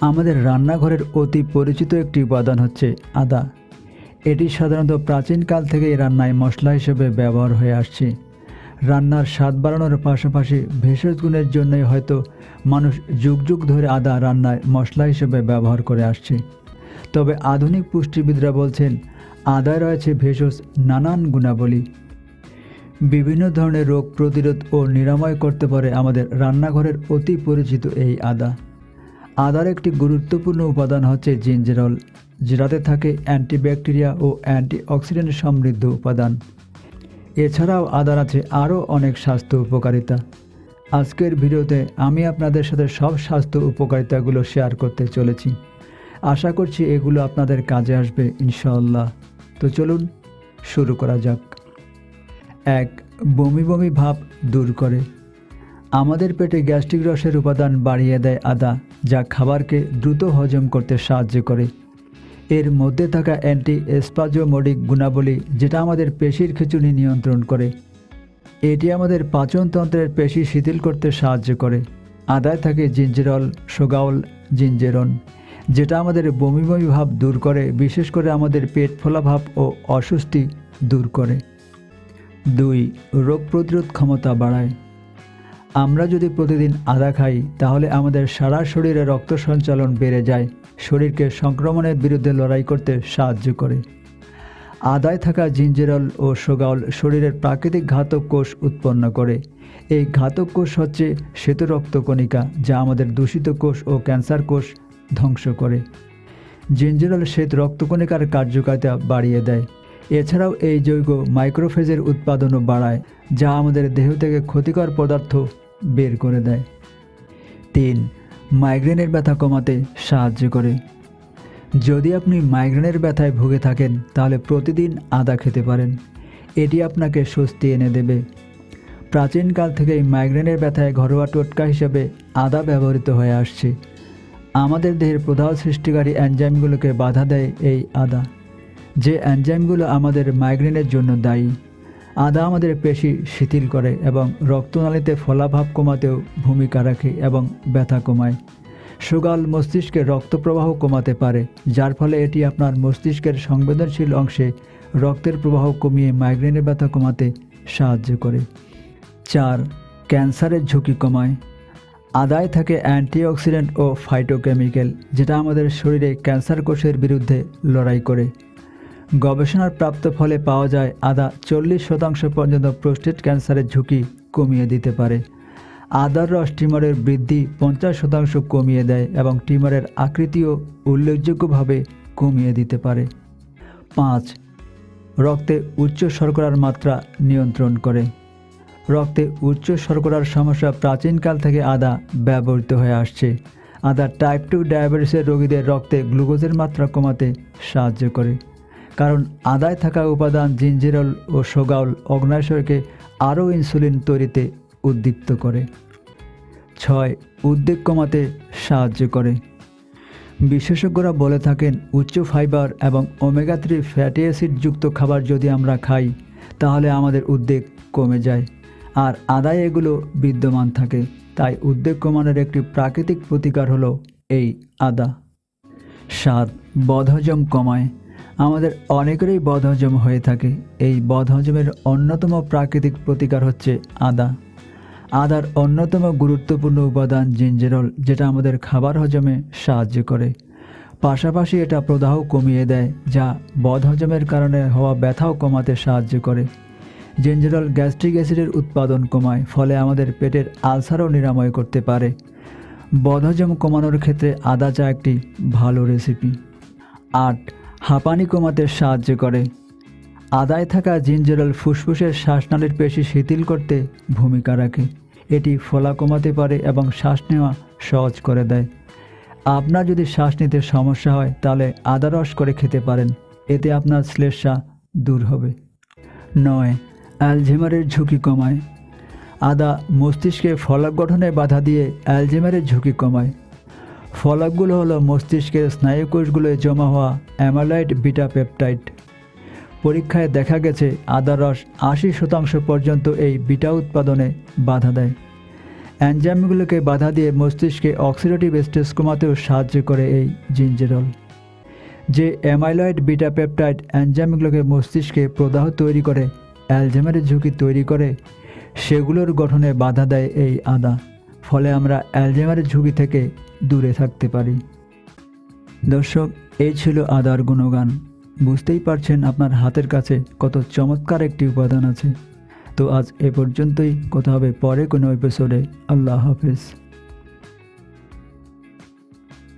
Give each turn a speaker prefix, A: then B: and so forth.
A: আমাদের রান্নাঘরের অতি পরিচিত একটি উপাদান হচ্ছে আদা। এটি সাধারণত প্রাচীনকাল থেকেই রান্নায় মশলা হিসেবে ব্যবহার হয়ে আসছে। রান্নার স্বাদ বাড়ানোর পাশাপাশি ভেষজ গুণের জন্যই হয়তো মানুষ যুগ যুগ ধরে আদা রান্নায় মশলা হিসেবে ব্যবহার করে আসছে। তবে আধুনিক পুষ্টিবিদরা বলছেন আদায় রয়েছে ভেষজ নানান গুণাবলী। বিভিন্ন ধরনের রোগ প্রতিরোধ ও নিরাময় করতে পারে আমাদের রান্নাঘরের অতি পরিচিত এই আদা। আদার একটি গুরুত্বপূর্ণ উপাদান হচ্ছে জিঞ্জারল, যেটাতে থাকে অ্যান্টিব্যাকটেরিয়া ও অ্যান্টিঅক্সিডেন্ট সমৃদ্ধ উপাদান। এছাড়াও আদার আছে আরও অনেক স্বাস্থ্য উপকারিতা। আজকের ভিডিওতে আমি আপনাদের সাথে সব স্বাস্থ্য উপকারিতাগুলো শেয়ার করতে চলেছি। আশা করছি এগুলো আপনাদের কাজে আসবে ইনশাআল্লাহ। তো চলুন শুরু করা যাক। 1. বমি বমি ভাব দূর করে। আমাদের পেটে গ্যাস্ট্রিক রসের উপাদান বাড়িয়ে দেয় আদা, যা খাবারকে দ্রুত হজম করতে সাহায্য করে। এর মধ্যে থাকা অ্যান্টি স্পাজমোডিক গুণাবলী, যেটা আমাদের পেশির খিঁচুনি নিয়ন্ত্রণ করে। এটি আমাদের পাচনতন্ত্রের পেশি শিথিল করতে সাহায্য করে। আদায় থাকে জিঞ্জেরল, সোগাউল, জিঞ্জেরন, যেটা আমাদের বমি বমি ভাব দূর করে, বিশেষ করে আমাদের পেট ফোলা ভাব ও অস্বস্তি দূর করে। 2. রোগ প্রতিরোধ ক্ষমতা বাড়ায়। আমরা যদি প্রতিদিন আদা খাই তাহলে আমাদের সারা শরীরে রক্ত সঞ্চালন বেড়ে যায়, শরীরকে সংক্রমণের বিরুদ্ধে লড়াই করতে সাহায্য করে। আদায় থাকা জিঞ্জেরল ও সোগাউল শরীরের প্রাকৃতিক ঘাতক কোষ উৎপন্ন করে। এই ঘাতক কোষ হচ্ছে শ্বেত রক্তকণিকা, যা আমাদের দূষিত কোষ ও ক্যান্সার কোষ ধ্বংস করে। জিঞ্জেরল শ্বেত রক্তকণিকার কার্যকারিতা বাড়িয়ে দেয়। এছাড়াও এই যৌগ মাইক্রোফেজের উৎপাদনও বাড়ায়, যা আমাদের দেহ থেকে ক্ষতিকর পদার্থ বের করে দেয়। 3. মাইগ্রেনের ব্যথা কমাতে সাহায্য করে। যদি আপনি মাইগ্রেনের ব্যথায় ভুগে থাকেন তাহলে প্রতিদিন আদা খেতে পারেন। এটি আপনাকে স্বস্তি এনে দেবে। প্রাচীনকাল থেকেই মাইগ্রেনের ব্যথায় ঘরোয়া টোটকা হিসেবে আদা ব্যবহৃত হয়ে আসছে। আমাদের দেহের প্রদাহ সৃষ্টিকারী এনজাইমগুলোকে বাধা দেয় এই আদা, যে এনজাইমগুলো আমাদের মাইগ্রেনের জন্য দায়ী। আদা আমাদের পেশি শিথিল করে এবং রক্তনালীতে ফোলাভাব কমাতেও ভূমিকা রাখে এবং ব্যথা কমায়। সোগাউল মস্তিষ্কের রক্তপ্রবাহ কমাতে পারে, যার ফলে এটি আপনার মস্তিষ্কের সংবেদনশীল অংশে রক্তের প্রবাহ কমিয়ে মাইগ্রেনের ব্যথা কমাতে সাহায্য করে। 4. ক্যান্সারের ঝুঁকি কমায়। আদায় থাকে অ্যান্টিঅক্সিডেন্ট ও ফাইটোকেমিক্যাল, যেটা আমাদের শরীরে ক্যান্সার কোষের বিরুদ্ধে লড়াই করে। গবেষণার প্রাপ্ত ফলে পাওয়া যায় আদা 40% পর্যন্ত প্রোস্টেট ক্যান্সারের ঝুঁকি কমিয়ে দিতে পারে। আদার রস টিউমারের বৃদ্ধি 50% কমিয়ে দেয় এবং টিউমারের আকৃতিও উল্লেখযোগ্যভাবে কমিয়ে দিতে পারে। 5. রক্তে উচ্চ শর্করার মাত্রা নিয়ন্ত্রণ করে। রক্তে উচ্চ শর্করার সমস্যা প্রাচীনকাল থেকে আদা ব্যবহৃত হয়ে আসছে। আদা টাইপ 2 ডায়াবেটিসের রোগীদের রক্তে গ্লুকোজের মাত্রা কমাতে সাহায্য করে, কারণ আদায় থাকা উপাদান জিঞ্জেরল ও সোগাউল অগ্ন্যাশয়কে আরও ইনসুলিন তৈরিতে উদ্দীপ্ত করে। 6. উদ্বেগ কমাতে সাহায্য করে। বিশেষজ্ঞরা বলে থাকেন উচ্চ ফাইবার এবং ওমেগা 3 ফ্যাটি অ্যাসিড যুক্ত খাবার যদি আমরা খাই তাহলে আমাদের উদ্বেগ কমে যায়, আর আদায় এগুলো বিদ্যমান থাকে। তাই উদ্বেগ কমানোর একটি প্রাকৃতিক প্রতিকার হলো এই আদা। 7. বদহজম কমায়। আমাদের অনেকেরই বদহজম হয়ে থাকে। এই বদহজমের অন্যতম প্রাকৃতিক প্রতিকার হচ্ছে আদা। আদার অন্যতম গুরুত্বপূর্ণ উপাদান জিঞ্জেরল, যেটা আমাদের খাবার হজমে সাহায্য করে। পাশাপাশি এটা প্রদাহ কমিয়ে দেয়, যা বদহজমের কারণে হওয়া ব্যথাও কমাতে সাহায্য করে। জিঞ্জেরল গ্যাস্ট্রিক অ্যাসিডের উৎপাদন কমায়, ফলে আমাদের পেটের আলসারও নিরাময় করতে পারে। বদহজম কমানোর ক্ষেত্রে আদা চা একটি ভালো রেসিপি। 8. হাঁপানি কমাতে সাহায্য করে। আদায় থাকা জিঞ্জেরল ফুসফুসের শ্বাসনালীর পেশি শিথিল করতে ভূমিকা রাখে। এটি ফোলা কমাতে পারে এবং শ্বাস নেওয়া সহজ করে দেয়। আপনার যদি শ্বাস নিতে সমস্যা হয় তাহলে আদা রস করে খেতে পারেন, এতে আপনার শ্লেষ্মা দূর হবে। 9. অ্যালঝেইমারের ঝুঁকি কমায়। আদা মস্তিষ্কে ফলক গঠনে বাধা দিয়ে অ্যালঝেইমারের ঝুঁকি কমায়। ফলকগুলো হলো মস্তিষ্কের স্নায়ুকোষগুলোয় জমা হওয়া অ্যামাইলয়েড বিটা পেপটাইড। পরীক্ষায় দেখা গেছে আদার রস 80% পর্যন্ত এই বিটা উৎপাদনে বাধা দেয়। এনজাইমগুলোকে বাধা দিয়ে মস্তিষ্কে অক্সিডেটিভ স্ট্রেস কমাতেও সাহায্য করে এই জিঞ্জারল। যে অ্যামাইলয়েড বিটা পেপটাইড এনজাইমগুলোকে মস্তিষ্কে প্রদাহ তৈরি করে অ্যালঝাইমারের ঝুঁকি তৈরি করে, সেগুলোর গঠনে বাধা দেয় এই আদা। ফলে আমরা অ্যালঝাইমারের ঝুঁকি থেকে দূরে থাকতে পারি। দর্শক, এই ছিল আদার গুণগান। বুঝতেই পারছেন আপনার হাতের কাছে কত চমৎকার একটি উপাদান আছে। তো আজ এ পর্যন্তই, কথা হবে পরে কোনো এপিসোডে। আল্লাহ হাফেজ।